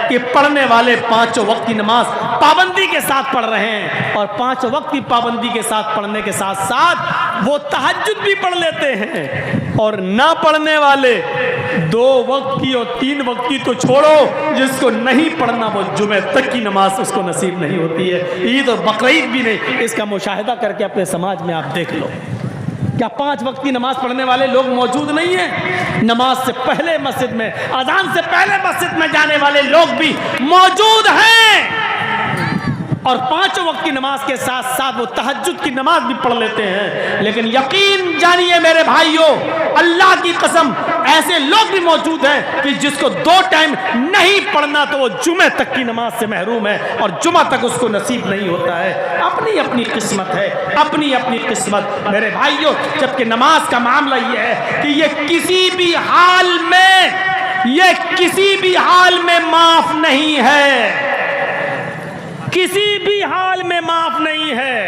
कि पढ़ने वाले पांचों वक्त की नमाज पाबंदी के साथ पढ़ रहे हैं, और पांचों वक्त की पाबंदी के साथ पढ़ने के साथ साथ वो तहज्जुद भी पढ़ लेते हैं। और ना पढ़ने वाले 2 वक्त की और 3 वक्त की तो छोड़ो, जिसको नहीं पढ़ना वो जुमे तक की नमाज उसको नसीब नहीं होती है। ईद और बकरीद भी नहीं। इसका मुशाहिदा करके अपने समाज में आप देख लो, क्या 5 वक्त की नमाज पढ़ने वाले लोग मौजूद नहीं हैं? नमाज से पहले मस्जिद में, अजान से पहले मस्जिद में जाने वाले लोग भी मौजूद हैं, और 5 वक्त की नमाज के साथ साथ वो तहज्जुद की नमाज भी पढ़ लेते हैं। लेकिन यकीन जानिए मेरे भाइयों, अल्लाह की कसम, ऐसे लोग भी मौजूद हैं कि जिसको 2 टाइम नहीं पढ़ना तो वो जुमे तक की नमाज से महरूम है, और जुमा तक उसको नसीब नहीं होता है। अपनी अपनी किस्मत है, अपनी अपनी किस्मत मेरे भाइयों। जबकि नमाज का मामला ये है कि ये किसी भी हाल में माफ नहीं है, किसी भी हाल में माफ नहीं है।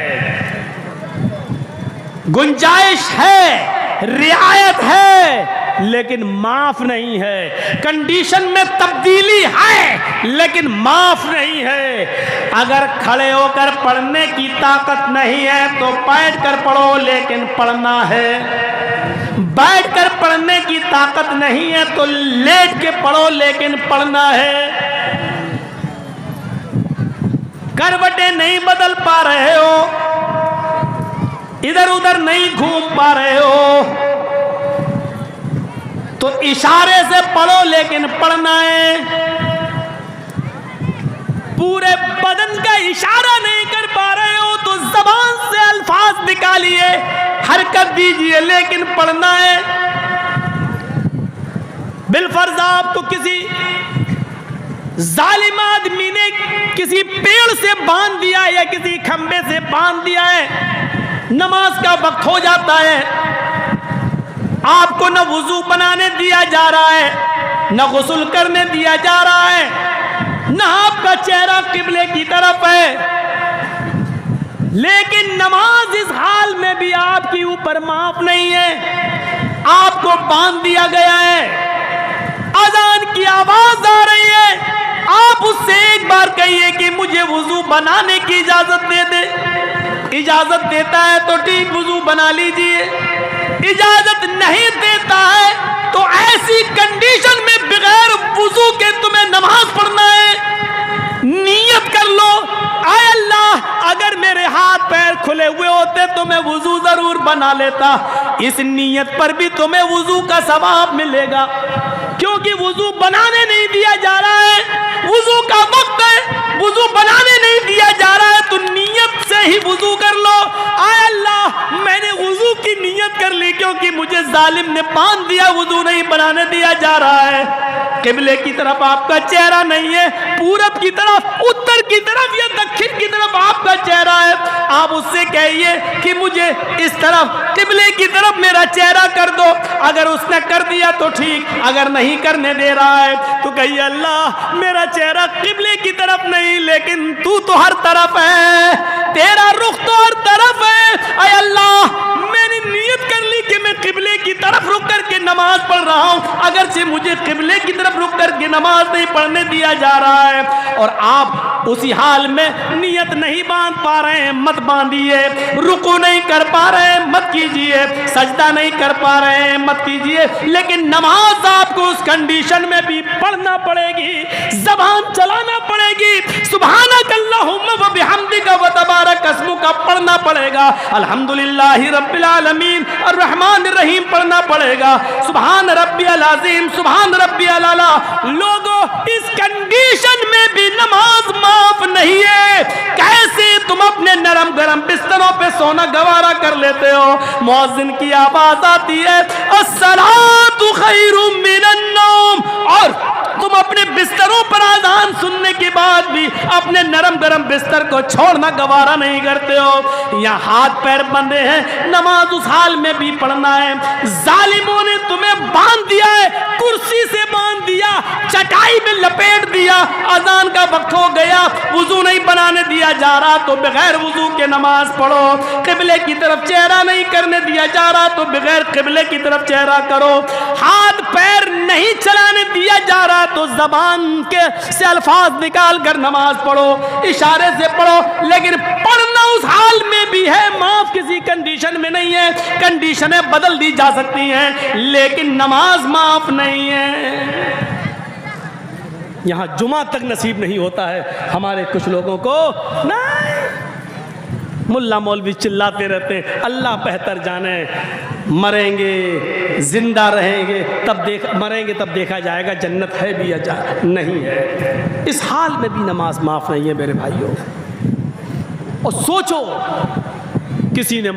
गुंजाइश है, रियायत है, लेकिन माफ नहीं है। कंडीशन में तब्दीली है, लेकिन माफ नहीं है। अगर खड़े होकर पढ़ने की ताकत नहीं है तो बैठ कर पढ़ो, लेकिन पढ़ना है। बैठ कर पढ़ने की ताकत नहीं है तो लेट के पढ़ो, लेकिन पढ़ना है। करवटें नहीं बदल पा रहे हो, इधर उधर नहीं घूम पा रहे हो, तो इशारे से पढ़ो, लेकिन पढ़ना है। पूरे बदन का इशारा नहीं कर पा रहे हो तो जबान से अल्फाज निकालिए, हरकत दीजिए, लेकिन पढ़ना है। बिलफर्ज आपको किसी जालिम आदमी ने किसी पेड़ से बांध दिया या किसी खंबे से बांध दिया है, नमाज का वक्त हो जाता है, आपको न वुजू बनाने दिया जा रहा है, न गुस्ल करने दिया जा रहा है, न आपका चेहरा किबले की तरफ है, लेकिन नमाज इस हाल में भी आपके ऊपर माफ नहीं है। आपको बांध दिया गया है, अजान की आवाज आ रही है, आप उससे एक बार कहिए कि मुझे वुजू बनाने की इजाजत दे दे। इजाजत देता है तो ठीक, वुजू बना लीजिए। इजाजत नहीं देता है तो ऐसी कंडीशन में बगैर वुजू के तुम्हें नमाज पढ़ना है। नियत कर लो, आय अल्लाह, अगर मेरे हाथ पैर खुले हुए होते तो मैं वुजू जरूर बना लेता। इस नियत पर भी तुम्हें वुजू का सवाब मिलेगा, क्योंकि वुजू बनाने नहीं दिया जा रहा है। वुजू का वक्त है, वुजू बनाने नहीं दिया जा रहा है, तो नियत से ही वुजू कर लो। आय अल्लाह, मैंने वुजू की नियत कर ली, क्योंकि मुझे जालिम ने बांध दिया, वुजू नहीं बनाने दिया जा रहा है। किबले की तरफ आपका चेहरा नहीं है, पूरब की तरफ, उत्तर की तरफ या दक्षिण की तरफ आपका चेहरा है। आप उससे कहिए कि मुझे इस तरफ किबले की तरफ मेरा चेहरा कर दो। अगर उसने कर दिया तो ठीक, अगर नहीं करने दे रहा है तो कहिए अल्लाह, मेरा चेहरा किबले की तरफ नहीं, लेकिन तू तो हर तरफ है, तेरा रुख तो हर तरफ है। अय अल्लाह, मैंने नियत कर ली कि मैं किबले की तरफ रुक करके नमाज पढ़ रहा हूं, अगर से मुझे किबले की तरफ रुक करके नमाज नहीं पढ़ने दिया जा रहा है, और आप उसी हाल में नियत नहीं बांध पा रहे हैं, मत बांधिए। रुकू नहीं कर पा रहे हैं, मत कीजिए। सजदा नहीं कर पा रहे हैं, मत कीजिए। लेकिन नमाज आपको उस कंडीशन में भी पढ़ना पड़ेगी, जबान चलाना पड़ेगी। सुभानक अल्लाहुम्मा व बिहम्दिका व तबारक अस्मुका पढ़ना पड़ेगा। अल्हम्दुलिल्लाहि रब्बिल आलमीन अर्रहमानिर रहीम पढ़ना पड़ेगा। सुभान रब्बियल अज़ीम, सुभान रब्बियल आला। लोगों, इस कंडीशन में भी नमाज माफ नहीं है। कैसे तुम अपने नरम गरम बिस्तरों पे सोना गवारा कर लेते हो? मुअज्जिन की आवाज आती है, अस्सलातु खैरुम मिनन नौम, और तुम अपने बिस्तरों पर आज़ान सुनने के बाद भी अपने नरम गरम बिस्तर को छोड़ना गवारा नहीं करते हो। यहाँ हाथ पैर बंधे हैं, नमाज उस हाल में भी पढ़ना है। जालिमों ने तुम्हें बांध दिया है, कुर्सी से बांध दिया, चटाई में लपेट दिया। अजान का वक्त हो गया, वुजू नहीं बनाने दिया जा रहा तो बगैर वुजू के नमाज पढ़ो। किबले की तरफ चेहरा नहीं करने दिया जा रहा तो बगैर किबले की तरफ चेहरा करो। हाथ पैर नहीं चलाने दिया जा रहा तो जबान जबान के से अल्फाज निकाल कर नमाज पढ़ो, इशारे से पढ़ो, लेकिन पढ़ना उस हाल में भी है, माफ किसी कंडीशन में नहीं है। कंडीशनें बदल दी जा सकती हैं लेकिन नमाज माफ नहीं है। यहां जुमा तक नसीब नहीं होता है हमारे कुछ लोगों को। नहीं, मुल्ला मौलवी चिल्लाते रहते हैं, अल्लाह बेहतर जाने। मरेंगे जिंदा रहेंगे तब मरेंगे तब देखा जाएगा जन्नत है भी या नहीं है। इस हाल में भी नमाज माफ नहीं है मेरे भाइयों। और सोचो, किसी ने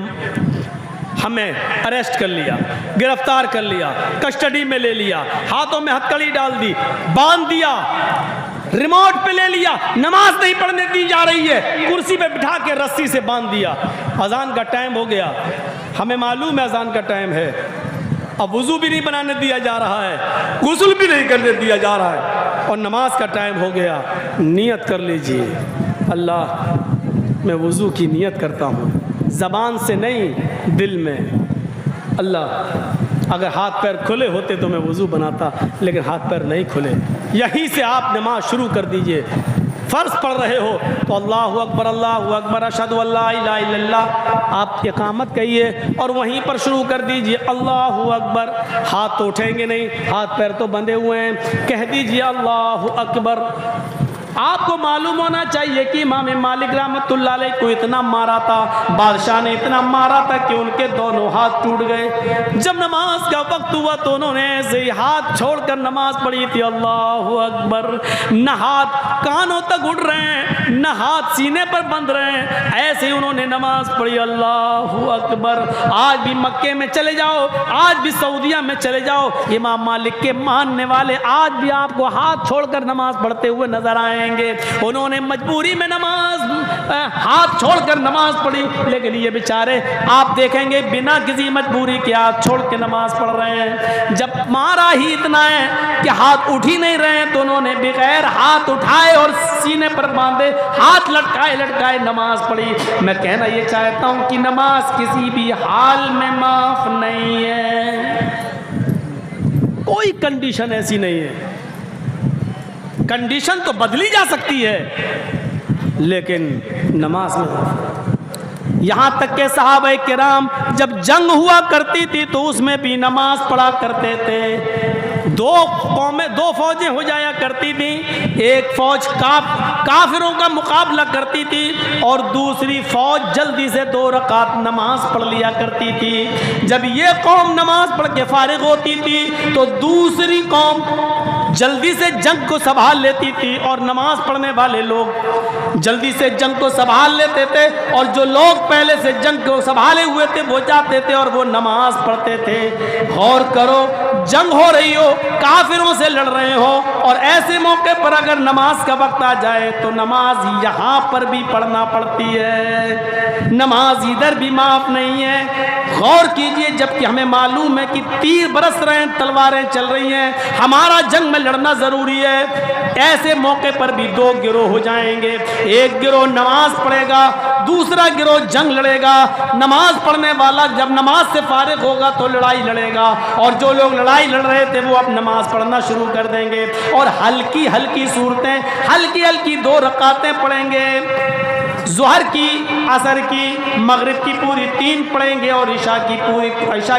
हमें अरेस्ट कर लिया, गिरफ्तार कर लिया, कस्टडी में ले लिया, हाथों में हथकड़ी डाल दी, बांध दिया, रिमोट पे ले लिया, नमाज नहीं पढ़ने दी जा रही है, कुर्सी पे बिठा के रस्सी से बांध दिया। अजान का टाइम हो गया, हमें मालूम है अजान का टाइम है, अब वुजू भी नहीं बनाने दिया जा रहा है, गुस्ल भी नहीं करने दिया जा रहा है और नमाज का टाइम हो गया। नियत कर लीजिए, अल्लाह मैं वुजू की नियत करता हूँ, ज़बान से नहीं दिल में। अल्लाह अगर हाथ पैर खुले होते तो मैं वुज़ू बनाता, लेकिन हाथ पैर नहीं खुले। यहीं से आप नमाज शुरू कर दीजिए। फ़र्ज़ पढ़ रहे हो तो अल्लाहु अकबर अशहदु अल्ला इलाहा इल्लल्लाह आप इक़ामत कहिए और वहीं पर शुरू कर दीजिए अल्लाहु अकबर। हाथ तो उठेंगे नहीं, हाथ पैर तो बंधे हुए हैं, कह दीजिए अल्लाहु अकबर। आपको मालूम होना चाहिए कि इमाम मालिक रहमतुल्लाह अलैह को इतना मारा था, बादशाह ने इतना मारा था कि उनके दोनों हाथ टूट गए। जब नमाज का वक्त हुआ तो उन्होंने ऐसे ही हाथ छोड़कर नमाज पढ़ी थी, अल्लाहु अकबर। न हाथ कानों तक उड़ रहे हैं, न हाथ सीने पर बंध रहे हैं, ऐसे ही उन्होंने नमाज पढ़ी, अल्लाहु अकबर। आज भी मक्के में चले जाओ, आज भी सऊदिया में चले जाओ, इमाम मालिक के मानने वाले आज भी आपको हाथ छोड़कर नमाज पढ़ते हुए नजर आएंगे। उन्होंने मजबूरी में नमाज हाथ छोड़कर नमाज पढ़ी, लेकिन ये बेचारे आप देखेंगे बिना किसी मजबूरी के हाथ छोड़ के नमाज पढ़ रहे हैं। जब मारा ही इतना है कि हाथ उठ ही नहीं रहे हैं तो उन्होंने बगैर हाथ उठाए और सीने पर बांधे हाथ लटकाए लटकाए नमाज पढ़ी। मैं कहना ये चाहता हूं कि नमाज किसी भी हाल में माफ नहीं है, कोई कंडीशन ऐसी नहीं है। कंडीशन तो बदली जा सकती है लेकिन नमाज में। यहाँ तक के सहाबा किराम जब जंग हुआ करती थी तो उसमें भी नमाज पढ़ा करते थे। दो फौजें हो जाया करती थी, एक फौज काफिरों का मुकाबला करती थी और दूसरी फौज जल्दी से 2 रकात नमाज पढ़ लिया करती थी। जब ये कौम नमाज पढ़ के फारिग होती थी तो दूसरी कौम जल्दी से जंग को संभाल लेती थी और नमाज पढ़ने वाले लोग जल्दी से जंग को संभाल लेते थे और जो लोग पहले से जंग को संभाले हुए थे वो जाते थे और वो नमाज पढ़ते थे। गौर करो, जंग हो रही हो, काफिरों से लड़ रहे हो और ऐसे मौके पर अगर नमाज का वक्त आ जाए तो नमाज यहाँ पर भी पढ़ना पड़ती है, नमाज इधर भी माफ नहीं है। गौर कीजिए, जबकि हमें मालूम है कि तीर बरस रहे हैं, तलवारें चल रही हैं, हमारा जंग में लड़ना जरूरी है। ऐसे मौके पर भी 2 गिरोह हो जाएंगे, एक गिरोह नमाज पढ़ेगा, दूसरा गिरोह जंग लड़ेगा। नमाज पढ़ने वाला जब नमाज से फारिग होगा तो लड़ाई लड़ेगा और जो लोग लड़ाई लड़ रहे थे वो अब नमाज पढ़ना शुरू कर देंगे और हल्की हल्की सूरतें, हल्की हल्की 2 रकातें पढ़ेंगे। ज़ोहर की, असर की, मगरिब की पूरी 3 पढ़ेंगे और ईशा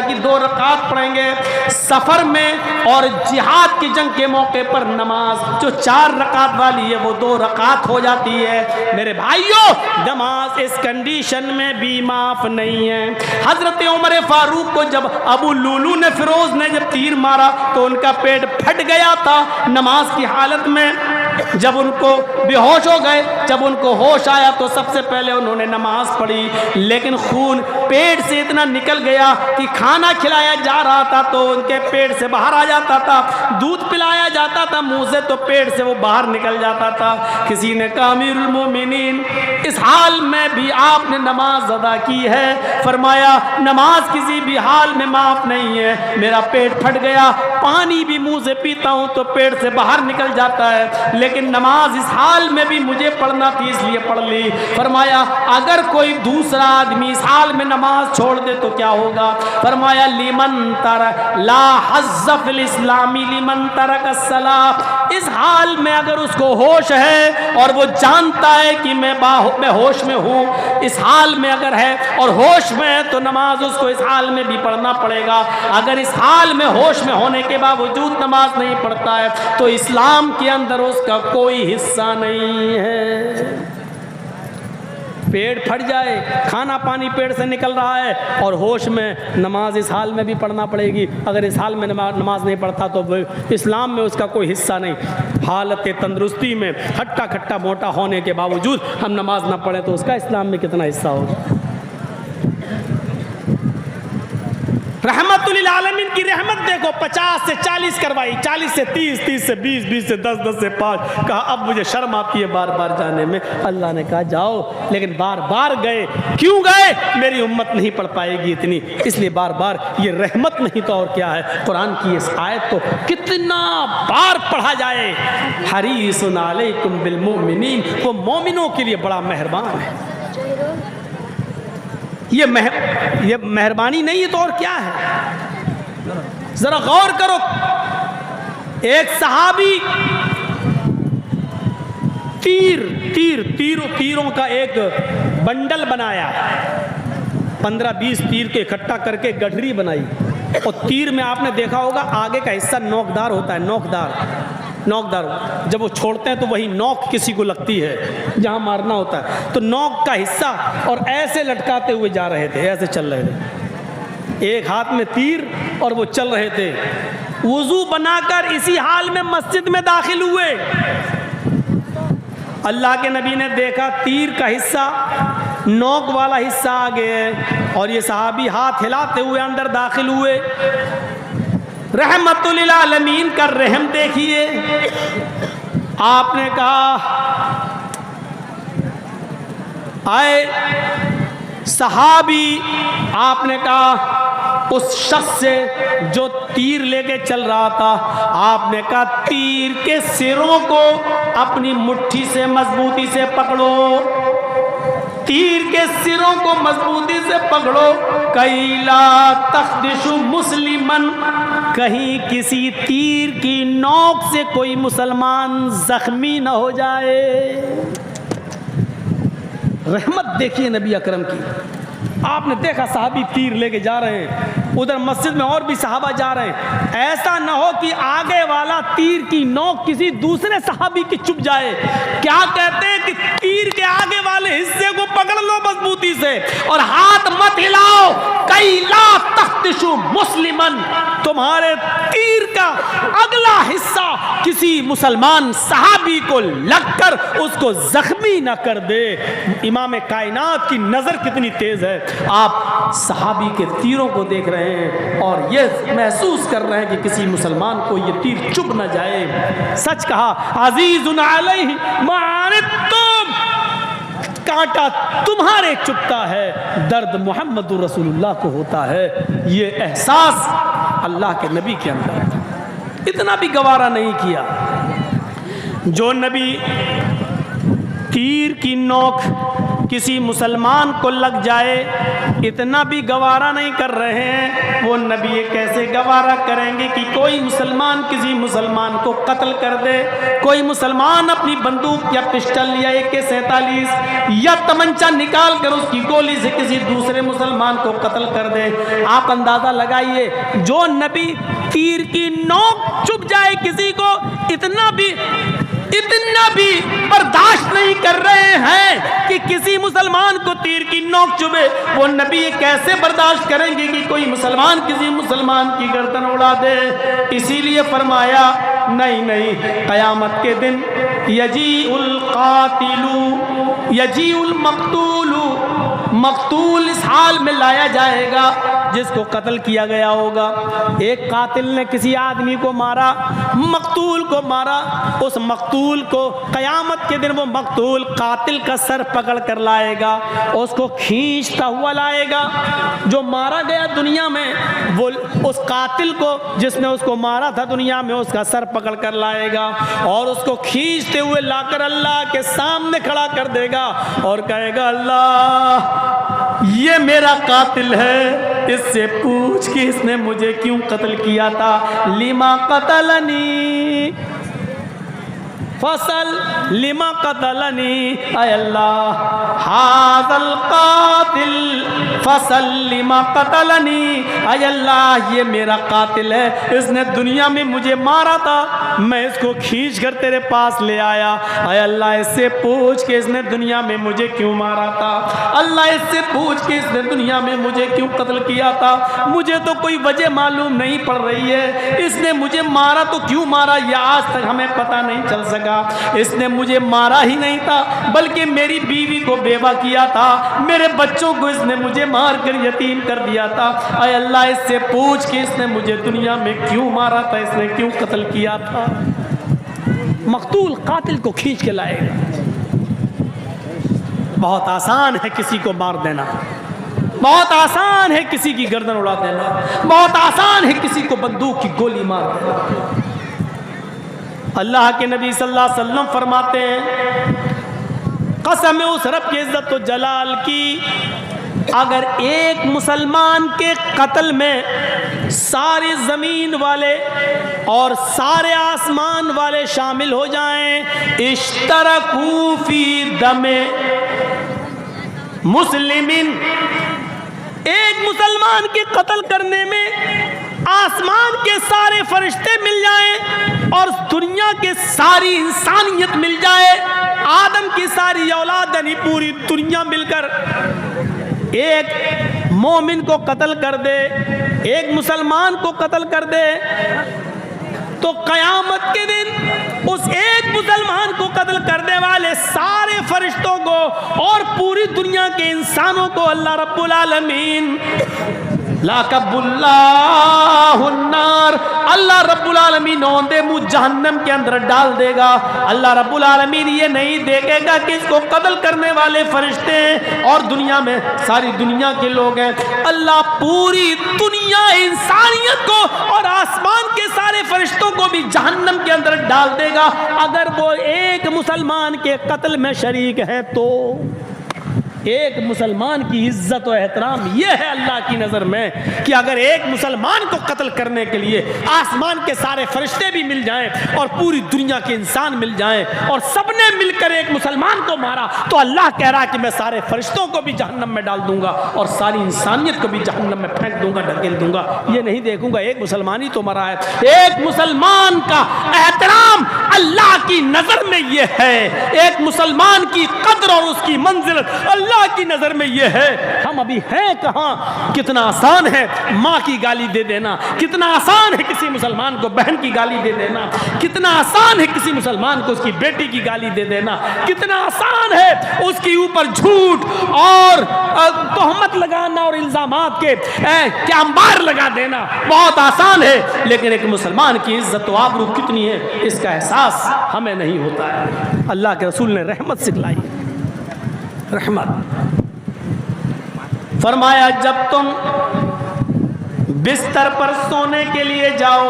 की 2 रकात पढ़ेंगे। सफ़र में और जिहाद की जंग के मौके पर नमाज जो 4 रकात वाली है वो 2 रकात हो जाती है। मेरे भाइयों, नमाज इस कंडीशन में भी माफ नहीं है। हजरत उमर फारूक को जब अबू लुलू ने, फिरोज ने जब तीर मारा तो उनका पेट फट गया था नमाज की हालत में। जब उनको बेहोश हो गए, जब उनको होश आया तो सबसे पहले उन्होंने नमाज पढ़ी, लेकिन खून पेट से इतना निकल गया कि खाना खिलाया जा रहा था तो उनके पेट से बाहर आ जाता था, दूध पिलाया जाता था मुंह से तो पेट से वो बाहर निकल जाता था। किसी ने कहा अमीरुल मोमिनीन, इस हाल में भी आपने नमाज अदा की है। फरमाया नमाज किसी भी हाल में माफ नहीं है। मेरा पेट फट गया, पानी भी मुंह से पीता हूं तो पेट से बाहर निकल जाता है, लेकिन नमाज इस हाल में भी मुझे पढ़ना थी इसलिए पढ़ ली। फरमाया अगर कोई दूसरा आदमी इस हाल में नमाज छोड़ दे तो क्या होगा? फरमाया लिमन तरक ला हज़्ज़ फिल इस्लामी लिमन तरक अस्सलाह, इस हाल में अगर उसको होश है और वो जानता है कि मैं होश में हूँ, इस हाल में अगर है और होश में है, तो नमाज उसको इस हाल में भी पढ़ना पड़ेगा। अगर इस हाल में होश में होने के बावजूद नमाज नहीं पढ़ता है तो इस्लाम के अंदर उसका कोई हिस्सा नहीं है। पेट फट जाए, खाना पानी पेट से निकल रहा है और होश में, नमाज इस हाल में भी पढ़ना पड़ेगी। अगर इस हाल में नमाज नहीं पढ़ता तो इस्लाम में उसका कोई हिस्सा नहीं। हालत तंदुरुस्ती में हट्टा खट्टा मोटा होने के बावजूद हम नमाज ना पढ़ें तो उसका इस्लाम में कितना हिस्सा होगा। रहमतुल आलमीन की रहमत देखो, 50 से 40 करवाई, 40 से 30, 30 से 20, 20 से 10, 10 से 5। कहा अब मुझे शर्म आती है बार बार जाने में। अल्लाह ने कहा जाओ, लेकिन बार बार गए। क्यों गए? मेरी उम्मत नहीं पढ़ पाएगी इतनी, इसलिए बार बार। ये रहमत नहीं तो और क्या है। कुरान की इस आयत को कितना बार पढ़ा जाए। हरीसुन अलैकुम बिल मोमिनीन, वो मोमिनों के लिए बड़ा मेहरबान है। ये मेहरबानी नहीं है तो और क्या है। जरा गौर करो, एक सहाबी तीरों का एक बंडल बनाया, 15-20 तीर के इकट्ठा करके गठरी बनाई। और तीर में आपने देखा होगा आगे का हिस्सा नोकदार होता है, नोकदार जब वो छोड़ते हैं तो वही नोक किसी को लगती है जहां मारना होता है, तो नोक का हिस्सा। और ऐसे लटकाते हुए जा रहे थे, ऐसे चल रहे थे, एक हाथ में तीर और वो चल रहे थे। वुजू बनाकर इसी हाल में मस्जिद में दाखिल हुए। अल्लाह के नबी ने देखा तीर का हिस्सा, नोक वाला हिस्सा आगे है, और ये सहाबी हाथ हिलाते हुए अंदर दाखिल हुए। रहमतुल आलमीन का रहम देखिए। आपने कहा आए सहाबी, आपने कहा उस शख्स से जो तीर लेके चल रहा था, आपने कहा तीर के सिरों को अपनी मुट्ठी से मजबूती से पकड़ो, तीर के सिरों को मजबूती से पकड़ो। कैला तख्दिशु मुस्लिमन, कहीं किसी तीर की नोक से कोई मुसलमान जख्मी न हो जाए। रहमत देखिए नबी अकरम की। आपने देखा साहबी तीर लेके जा रहे हैं, उधर मस्जिद में और भी सहाबा जा रहे हैं। ऐसा ना हो कि आगे वाला तीर की नोक किसी दूसरे सहाबी की चुभ जाए। क्या कहते हैं कि तीर के आगे वाले हिस्से को पकड़ लो मजबूती से और हाथ मत हिलाओ। कैला तख्तिशु मुस्लिमन, तुम्हारे तीर का अगला हिस्सा किसी मुसलमान सहाबी को लगकर उसको जख्मी ना कर दे। इमाम कायनात की नजर कितनी तेज है। आप सहाबी के तीरों को देख रहे हैं और ये महसूस कर रहे हैं कि किसी मुसलमान को ये तीर चुभ न जाए। सच कहा, अजीजुन अलैहि मा अनित्तुम, कांटा तुम्हारे चुभता है, दर्द मुहम्मदुर रसूलुल्लाह को होता है। ये एहसास अल्लाह के नबी के अंदर इतना भी गवारा नहीं किया। जो नबी तीर की नोक किसी मुसलमान को लग जाए इतना भी गवारा नहीं कर रहे हैं, वो नबी ये कैसे गवारा करेंगे कि कोई मुसलमान किसी मुसलमान को कत्ल कर दे। कोई मुसलमान अपनी बंदूक या पिस्टल या AK-47 या तमंचा निकाल कर उसकी गोली से किसी दूसरे मुसलमान को कत्ल कर दे। आप अंदाजा लगाइए, जो नबी तीर की नोक चुभ जाए किसी को, इतना भी बर्दाश्त नहीं कर रहे हैं कि किसी मुसलमान को तीर की नोक चुभे। वो नबी ये कैसे बर्दाश्त करेंगे कि कोई मुसलमान किसी मुसलमान की गर्दन उड़ा दे। इसीलिए फरमाया नहीं, क़यामत के दिन यजीउल कातिलु यजीउल मक़तूलु, मक़तूल इस हाल में लाया जाएगा जिसको कत्ल किया गया होगा। एक कातिल ने किसी आदमी को मारा, मक़तूल को मारा, उस मक़तूल को क़यामत के दिन वो मक़तूल कातिल का सर पकड़ कर लाएगा, उसको खींचता हुआ लाएगा। जो मारा गया दुनिया में, वो उस कातिल को जिसने उसको मारा था दुनिया में, उसका सर पकड़ कर लाएगा और उसको खींचते हुए लाकर अल्लाह के सामने खड़ा कर देगा और कहेगा, अल्लाह ये मेरा कातिल है, इससे पूछ कि इसने मुझे क्यों कत्ल किया था। लिमा कतलनी, फसल लिमा कतलनी, अय अल्लाह हाज़ल कातिल फसल लिमा कतलनी, अय अल्लाह ये मेरा कातिल है, इसने दुनिया में मुझे मारा था, मैं इसको खींच कर तेरे पास ले आया, अय अल्लाह इससे पूछ के इसने दुनिया में मुझे क्यों मारा था, अल्लाह इससे पूछ के इसने दुनिया में मुझे क्यों कत्ल किया था, मुझे तो कोई वजह मालूम नहीं पड़ रही है, इसने मुझे मारा तो क्यों मारा यह आज तक हमें पता नहीं चल सका। इसने मुझे मारा ही नहीं था बल्कि मेरी बीवी को बेवा किया था, मेरे बच्चों को इसने मुझे मार कर यतीम कर दिया था, अय अल्लाह इससे पूछ के इसने मुझे दुनिया में क्यों मारा था, इसने क्यों कत्ल किया था। मकतूल कातिल को खींच के लाएगा। बहुत आसान है किसी को मार देना, बहुत आसान है किसी की गर्दन उड़ा देना, बहुत आसान है किसी को बंदूक की गोली मार देना। अल्लाह के नबी सल्लल्लाहु अलैहि वसल्लम फरमाते हैं, कसम है उस रब की इज्जत व जलाल की, अगर एक मुसलमान के कत्ल में सारी ज़मीन वाले और सारे आसमान वाले शामिल हो जाएं, इश्तरकू फी दमे मुस्लिमिन, एक मुसलमान के कत्ल करने में आसमान के सारे फरिश्ते मिल जाएं और दुनिया के सारी इंसानियत मिल जाए, आदम की सारी औलाद यानी पूरी दुनिया मिलकर एक मोमिन को कत्ल कर दे, एक मुसलमान को कत्ल कर दे, तो क़यामत के दिन उस एक मुसलमान को कत्ल करने वाले सारे फरिश्तों को और पूरी दुनिया के इंसानों को अल्लाह रब्बुल आलमीन लाकबुल्लाहुन्नार, अल्लाह रब्बुल आलमीन औंधे मुँह जहन्नम के अंदर डाल देगा। अल्लाह रब्बुल आलमीन ये नहीं देखेगा कि इसको कत्ल करने वाले फरिश्ते हैं और दुनिया में सारी दुनिया के लोग हैं, अल्लाह पूरी दुनिया इंसानियत को और आसमान के सारे फरिश्तों को भी जहन्नम के अंदर डाल देगा अगर वो एक मुसलमान के कत्ल में शरीक है। तो एक मुसलमान की इज्जत और एहतराम यह है अल्लाह की नज़र में कि अगर एक मुसलमान को कत्ल करने के लिए आसमान के सारे फरिश्ते भी मिल जाएं और पूरी दुनिया के इंसान मिल जाएं और सबने मिलकर एक मुसलमान को मारा, तो अल्लाह कह रहा है कि मैं सारे फरिश्तों को भी जहन्नम में डाल दूंगा और सारी इंसानियत को भी जहन्नम में फेंक दूंगा, ढकेल दूंगा। ये नहीं देखूंगा एक मुसलमान ही तो मरा है। एक मुसलमान का एहतराम अल्लाह की नज़र में यह है, एक मुसलमान की कद्र और उसकी मंजिलत अल्लाह की नजर में यह है। हम अभी हैं कहां? कितना आसान है माँ की गाली दे देना, कितना आसान है किसी मुसलमान को बहन की गाली दे देना, कितना आसान है किसी मुसलमान को उसकी बेटी की गाली दे देना, कितना आसान है उसके ऊपर झूठ और तोहमत लगाना और इल्जामात के क्या अंबार लगा देना, बहुत आसान है। लेकिन एक मुसलमान की इज्जत व आबरू कितनी है इसका एहसास हमें नहीं होता है। अल्लाह के रसूल ने रहमत सिखलाई, रहमत फरमाया, जब तुम बिस्तर पर सोने के लिए जाओ,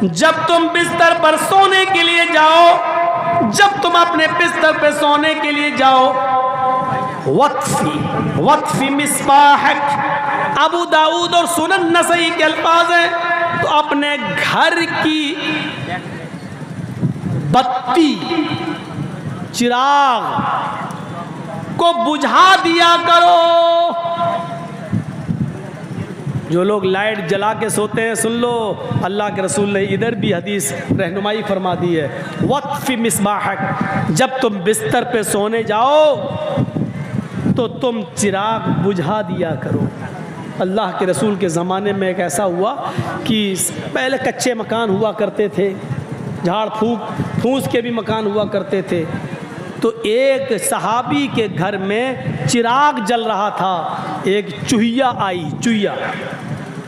जब तुम बिस्तर पर सोने के लिए जाओ, जब तुम अपने बिस्तर पर सोने के लिए जाओ, वत्फी मिस्बाहक, अबू दाऊद और सुनन नसई के अल्फाज हैं, तो अपने घर की बत्ती चिराग को बुझा दिया करो। जो लोग लाइट जला के सोते हैं सुन लो, अल्लाह के रसूल ने इधर भी हदीस रहनुमाई फरमा दी है, वत्फी मिस्बाहक, जब तुम बिस्तर पे सोने जाओ तो तुम चिराग बुझा दिया करो। अल्लाह के रसूल के ज़माने में एक ऐसा हुआ कि पहले कच्चे मकान हुआ करते थे, झाड़ फूस के भी मकान हुआ करते थे, तो एक सहाबी के घर में चिराग जल रहा था, एक चूहिया आई, चूहिया,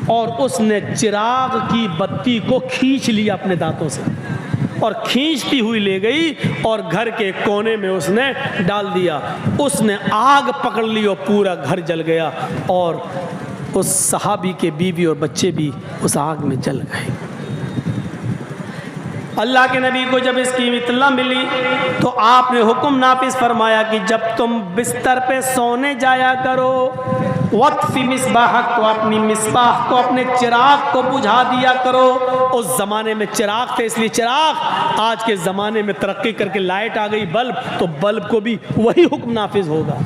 और उसने चिराग की बत्ती को खींच लिया अपने दांतों से और खींचती हुई ले गई और घर के कोने में उसने डाल दिया। उसने आग पकड़ ली और पूरा घर जल गया और उस सहाबी के बीवी और बच्चे भी उस आग में जल गए। अल्लाह के नबी को जब इसकी इत्तला मिली तो आपने हुक्म नाफिज फरमाया कि जब तुम बिस्तर पे सोने जाया करो, वत्फी मिसबाहक को, अपनी मिसबाह को, अपने चिराग को बुझा दिया करो। उस ज़माने में चिराग थे, इसलिए चिराग, आज के ज़माने में तरक्की करके लाइट आ गई, बल्ब, तो बल्ब को भी वही हुक्म नाफिज होगा,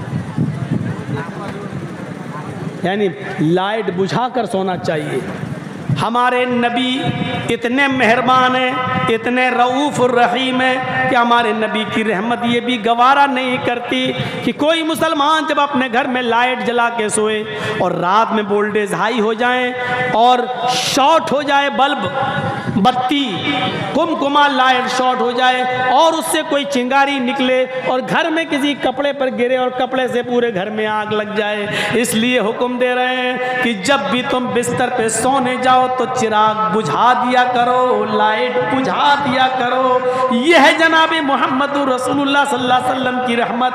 यानी लाइट बुझा कर सोना चाहिए। हमारे नबी इतने मेहरबान हैं, इतने रऊफ़ और रहीम हैं कि हमारे नबी की रहमत ये भी गवारा नहीं करती कि कोई मुसलमान जब अपने घर में लाइट जला के सोए और रात में वोल्टेज हाई हो जाए और शॉर्ट हो जाए बल्ब, बत्ती, कुमकुमा लाइट शॉर्ट हो जाए और उससे कोई चिंगारी निकले और घर में किसी कपड़े पर गिरे और कपड़े से पूरे घर में आग लग जाए। इसलिए हुक्म दे रहे हैं कि जब भी तुम बिस्तर पे सोने जाओ तो चिराग बुझा दिया करो, लाइट बुझा दिया करो। यह है जनाब मोहम्मद रसूलुल्लाह सल्लल्लाहु अलैहि वसल्लम की रहमत।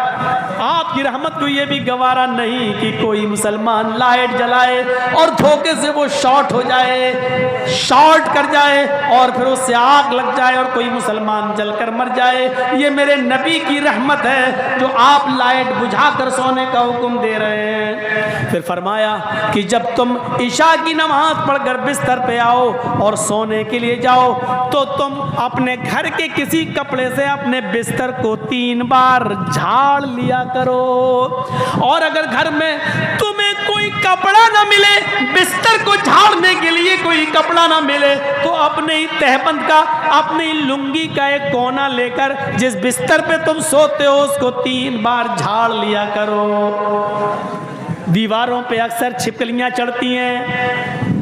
आपकी रहमत को यह भी गवारा नहीं कि कोई मुसलमान लाइट जलाए और धोखे से वो शॉर्ट हो जाए, शॉर्ट कर जाए और फिर उससे आग लग जाए और कोई मुसलमान जलकर मर जाए। ये मेरे नबी की रहमत है जो आप लाइट बुझाकर सोने का हुक्म दे रहे हैं। फिर फरमाया कि जब तुम इशा की नमाज पढ़कर बिस्तर पे आओ और सोने के लिए जाओ तो तुम अपने घर के किसी कपड़े से अपने बिस्तर को 3 बार झाड़ लिया करो। और अगर घर में तुम्हें कोई कपड़ा ना मिले, बिस्तर को झाड़ने के लिए कोई कपड़ा ना मिले, तो अपने ही तहबंद का, अपनी लुंगी का एक कोना लेकर जिस बिस्तर पे तुम सोते हो उसको 3 बार झाड़ लिया करो। दीवारों पे अक्सर छिपकलियां चढ़ती हैं,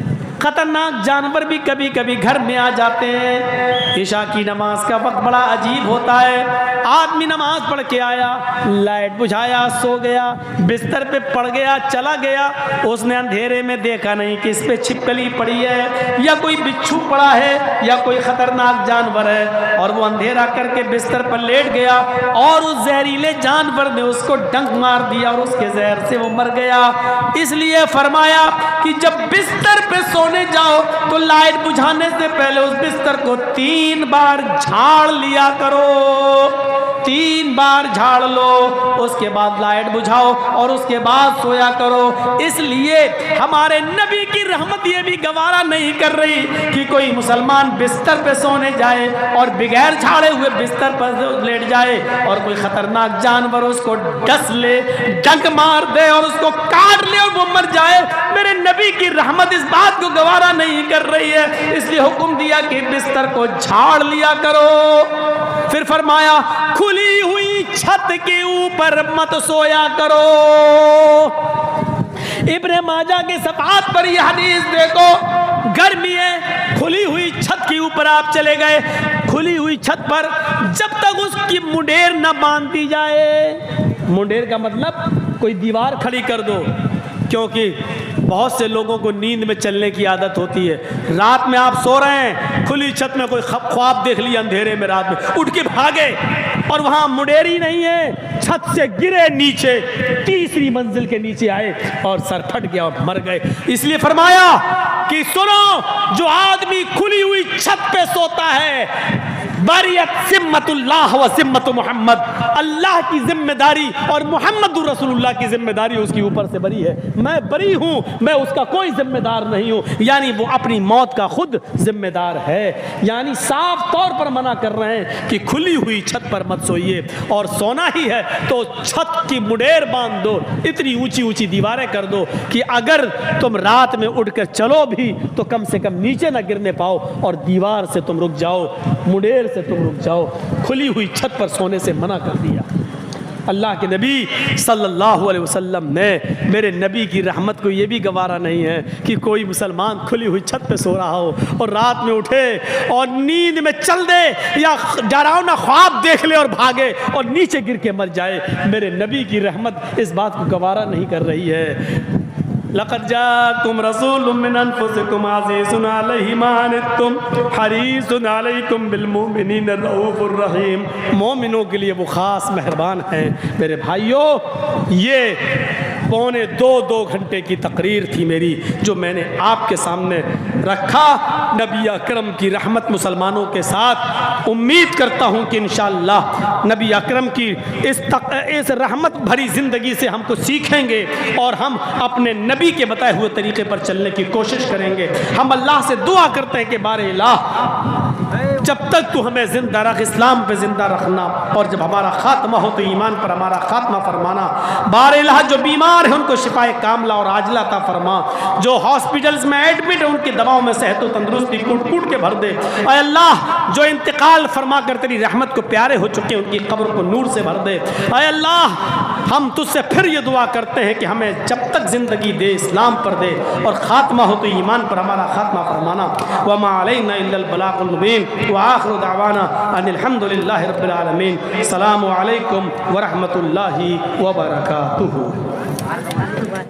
खतरनाक जानवर भी कभी कभी घर में आ जाते हैं। इशा की नमाज का वक्त बड़ा अजीब होता है। आदमी नमाज पढ़ के आया, लाइट बुझाया, सो गया, बिस्तर पे पड़ गया, चला गया, उसने अंधेरे में देखा नहीं कि इस पे छिपकली पड़ी है या कोई बिच्छू पड़ा है या कोई खतरनाक जानवर है, और वो अंधेरा करके बिस्तर पर लेट गया और उस जहरीले जानवर ने उसको डंक मार दिया और उसके जहर से वो मर गया। इसलिए फरमाया कि जब बिस्तर पे सोने जाओ तो लाइट बुझाने से पहले उस बिस्तर को 3 बार झाड़ लिया करो, 3 बार झाड़ लो, उसके बाद लाइट बुझाओ और उसके बाद सोया करो। इसलिए हमारे नबी की रहमत ये भी गवारा नहीं कर रही कि कोई मुसलमान बिस्तर पे सोने जाए और बगैर झाड़े हुए बिस्तर पर लेट जाए और कोई खतरनाक जानवर उसको डस ले, डंक मार दे और उसको काट ले और वो मर जाए। मेरे नबी की रहमत इस बात को गवारा नहीं कर रही है, इसलिए हुक्म दिया कि बिस्तर को झाड़ लिया करो। फिर फरमाया खुली हुई छत के ऊपर मत सोया करो। इब्ने माजा के सफात पर यह हदीस देखो, गर्मी है, खुली हुई छत के ऊपर आप चले गए, खुली हुई छत पर जब तक उसकी मुंडेर न बांध दी जाए, मुंडेर का मतलब कोई दीवार खड़ी कर दो, क्योंकि बहुत से लोगों को नींद में चलने की आदत होती है। रात में आप सो रहे हैं, खुली छत में कोई ख्वाब देख लिया अंधेरे में, रात में उठ के भागे और वहां मुंडेरी नहीं है, छत से गिरे नीचे, 3री मंजिल के नीचे आए और सर फट गया और मर गए। इसलिए फरमाया कि सुनो, जो आदमी खुली हुई छत पे सोता है, बरियत जिम्मतुल्लाह व जिम्मत मोहम्मद, अल्लाह की जिम्मेदारी और मोहम्मद रसूलुल्लाह की जिम्मेदारी उसके ऊपर से बरी है। मैं बरी हूं, मैं उसका कोई जिम्मेदार नहीं हूं, यानी वो अपनी मौत का खुद जिम्मेदार है। यानी साफ तौर पर मना कर रहे हैं कि खुली हुई छत पर मत सोइए, और सोना ही है तो छत की मुंडेर बांध दो, इतनी ऊंची ऊंची दीवारें कर दो कि अगर तुम रात में उठकर चलो भी तो कम से कम नीचे ना गिरने पाओ और दीवार से तुम रुक जाओ, मुंडेर से तुम रुक जाओ। खुली हुई छत पर सोने से मना कर दिया। अल्लाह के नबी सल्लल्लाहु अलैहि वसल्लम ने, मेरे नबी की रहमत को ये भी गवारा नहीं है कि कोई मुसलमान खुली हुई छत पे सो रहा हो और रात में उठे और नींद में चल दे या डरावना ख्वाब देख ले और भागे और नीचे गिर के मर जाए। मेरे नबी की रहमत इस बात को गवारा नहीं कर रही है। लक़द जाअकुम रसूलुम मिन अनफुसिकुम अज़ीज़ुन अलैहि मा अनित्तुम हरीसुन अलैकुम बिल मुमिनीना रऊफ़ुर रहीम। मोमिनों के लिए वो ख़ास मेहरबान हैं। मेरे भाइयों, ये 2.25 घंटे की तकरीर थी मेरी, जो मैंने आपके सामने रखा। नबी अकरम की रहमत मुसलमानों के साथ। उम्मीद करता हूँ कि इंशाअल्लाह नबी अकरम की इस रहमत भरी ज़िंदगी से हमको सीखेंगे और हम अपने नबी के बताए हुए तरीके पर चलने की कोशिश करेंगे। हम अल्लाह से दुआ करते हैं कि बारे इलाह, जब तक तू हमें जिंदा रख, इस्लाम पे जिंदा रखना, और जब हमारा खात्मा हो तो ईमान पर हमारा खात्मा फरमाना। बारे इलाह, जो बीमार है उनको शिफाए कामला और आजला अता फरमा। जो हॉस्पिटल्स में एडमिट है उनकी दवाओं में सेहत और तंदुरुस्ती कूट कूट के भर दे। ऐ अल्लाह, जो इंतकाल फरमा कर तेरी रहमत को प्यारे हो चुके हैं उनकी कब्र को नूर से भर दे। ऐ अल्लाह, हम तुझसे फिर ये दुआ करते हैं कि हमें जब तक जिंदगी दे इस्लाम पर दे, और खात्मा हो तो ईमान पर हमारा खात्मा फरमाना। वमा अलैना इल्लल बलागुल मुबीन व आखिरु दावाना अनिल हम्दुलिल्लाहि रब्बिल आलमीन। अस्सलामु अलैकुम व रहमतुल्लाहि व बरकातुहू।